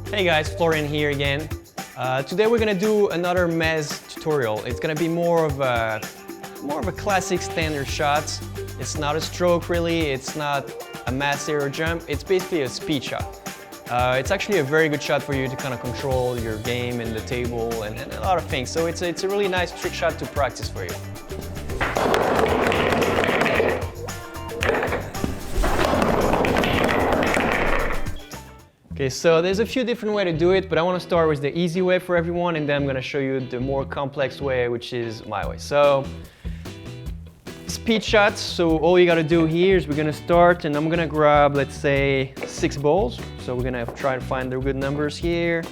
Hey guys, Florian here again. Today we're gonna do another Mezz tutorial. It's gonna be more of a classic standard shot. It's not a stroke really, it's not a mass aero jump, it's basically a speed shot. It's actually a very good shot for you to kind of control your game and the table and a lot of things. So it's a really nice trick shot to practice for you. Okay, so there's a few different ways to do it, but I want to start with the easy way for everyone, and then I'm going to show you the more complex way, which is my way. So, speed shots, so all you got to do here is we're going to start, and I'm going to grab, let's say, 6 balls. So we're going to try to find the good numbers here,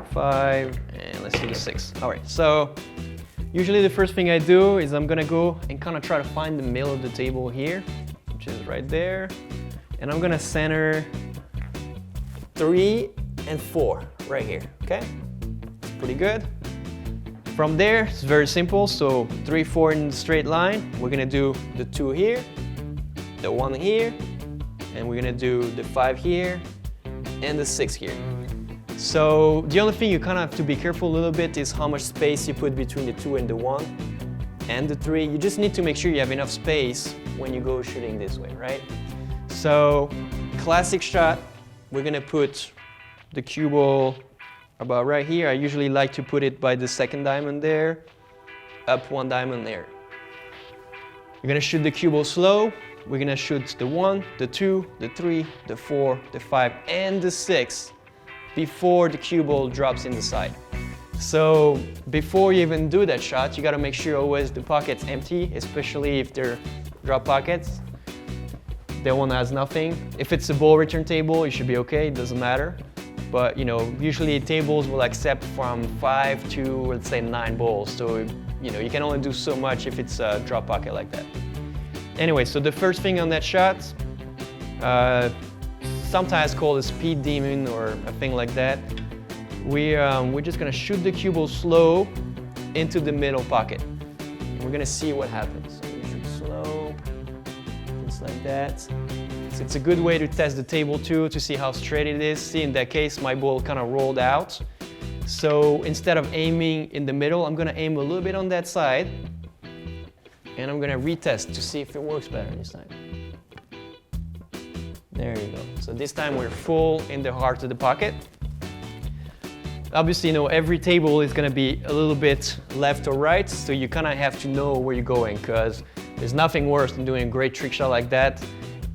5, and let's do the 6. All right, so usually the first thing I do is I'm going to go and kind of try to find the middle of the table here, which is right there, and I'm going to center 3 and 4 right here, okay? It's pretty good. From there, it's very simple. So 3, 4 in the straight line. We're gonna do the 2 here, the 1 here, and we're gonna do the 5 here, and the 6 here. So the only thing you kind of have to be careful a little bit is how much space you put between the 2 and the 1 and the 3. You just need to make sure you have enough space when you go shooting this way, right? So classic shot. We're gonna put the cue ball about right here. I usually like to put it by the second diamond there, up 1 diamond there. We're gonna shoot the cue ball slow. We're gonna shoot the 1, the 2, the 3, the 4, the 5, and the 6 before the cue ball drops in the side. So before you even do that shot, you gotta make sure always the pocket's empty, especially if they're drop pockets. That one has nothing. If it's a ball return table, you should be okay, it doesn't matter. But you know, usually tables will accept from 5 to, let's say, 9 balls. So you know, you can only do so much if it's a drop pocket like that. Anyway, so the first thing on that shot, sometimes called a speed demon or a thing like that, we're just gonna shoot the cue ball slow into the middle pocket. We're gonna see what happens. So we shoot slow. Like that. So it's a good way to test the table too, to see how straight it is. See, in that case, my ball kind of rolled out. So instead of aiming in the middle, I'm gonna aim a little bit on that side, and I'm gonna retest to see if it works better this time. There you go. So this time we're full in the heart of the pocket. Obviously, you know, every table is gonna be a little bit left or right, so you kind of have to know where you're going, because there's nothing worse than doing a great trick shot like that,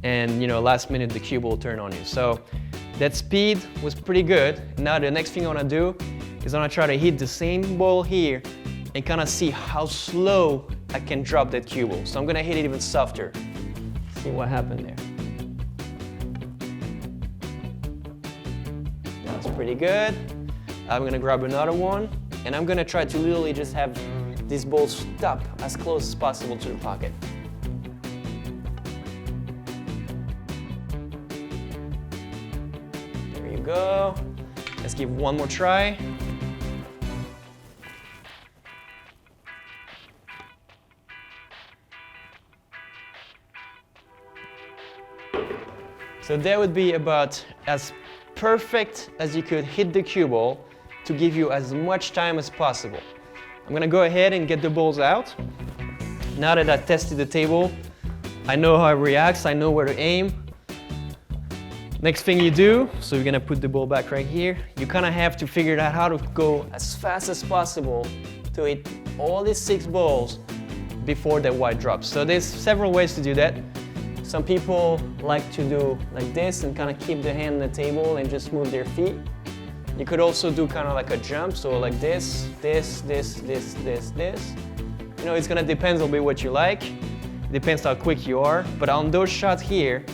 and you know, last minute the cue will turn on you. So that speed was pretty good. Now the next thing I want to do is I want to try to hit the same ball here and kind of see how slow I can drop that cue ball. So I'm gonna hit it even softer. See what happened there. That's pretty good. I'm gonna grab another one, and I'm gonna try to literally just have this ball stop as close as possible to the pocket. There you go. Let's give one more try. So that would be about as perfect as you could hit the cue ball to give you as much time as possible. I'm gonna go ahead and get the balls out. Now that I tested the table, I know how it reacts, I know where to aim. Next thing you do, so you're gonna put the ball back right here, you kind of have to figure out how to go as fast as possible to hit all these 6 balls before that white drops. So there's several ways to do that. Some people like to do like this and kind of keep the hand on the table and just move their feet. You could also do kind of like a jump, so like this. You know, it's gonna depend a little bit what you like. It depends how quick you are. But on those shots here,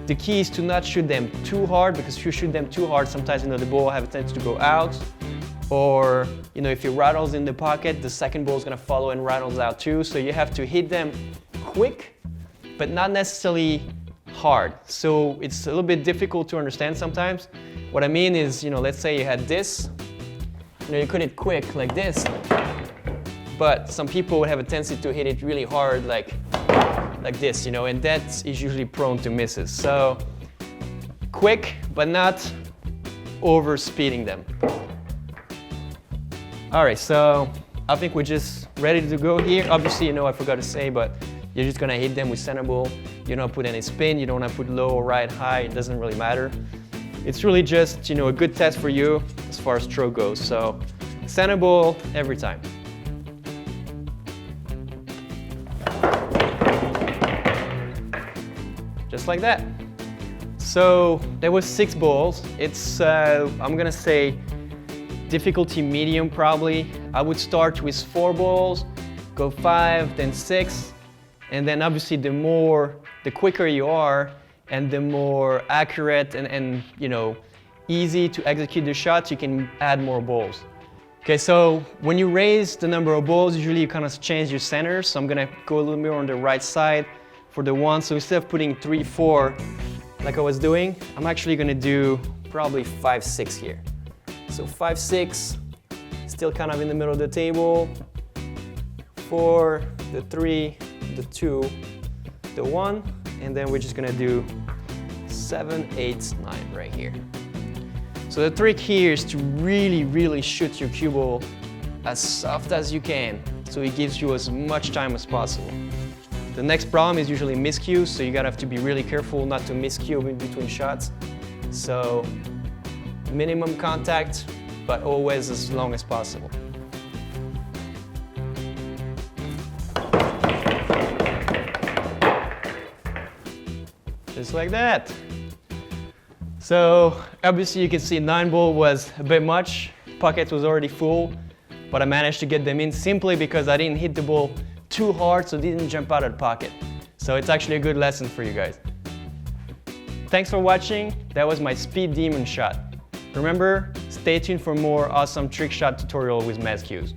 the key is to not shoot them too hard, because if you shoot them too hard, sometimes you know the ball have a tendency to go out. Or you know, if it rattles in the pocket, the second ball is gonna follow and rattles out too. So you have to hit them quick, but not necessarily hard. So it's a little bit difficult to understand sometimes. What I mean is, you know, let's say you had this, you know, you could hit quick like this, but some people would have a tendency to hit it really hard like this, you know, and that is usually prone to misses. So quick, but not over speeding them. All right, so I think we're just ready to go here. Obviously, you know, I forgot to say, but you're just gonna hit them with center ball. You don't put any spin, you don't want to put low, right, high, it doesn't really matter. It's really just, you know, a good test for you as far as stroke goes. So center ball every time. Just like that. So there was 6 balls. It's, I'm gonna say, difficulty medium probably. I would start with 4 balls, go 5, then 6, and then obviously the quicker you are and the more accurate and you know, easy to execute the shots, you can add more balls. Okay, so when you raise the number of balls, usually you kind of change your center. So I'm gonna go a little more on the right side for the 1. So instead of putting 3, 4 like I was doing, I'm actually gonna do probably 5, 6 here. So 5, 6, still kind of in the middle of the table. 4, the 3, the 2, the 1, and then we're just gonna do 7, 8, 9 right here. So the trick here is to really shoot your cue ball as soft as you can, so it gives you as much time as possible. The next problem is usually miscues, so you gotta have to be really careful not to miscue in between shots. So minimum contact, but always as long as possible. Just like that. So obviously you can see 9 ball was a bit much. Pocket was already full, but I managed to get them in simply because I didn't hit the ball too hard, so it didn't jump out of the pocket. So it's actually a good lesson for you guys. Thanks for watching. That was my speed demon shot. Remember, stay tuned for more awesome trick shot tutorial with Mezz Cues.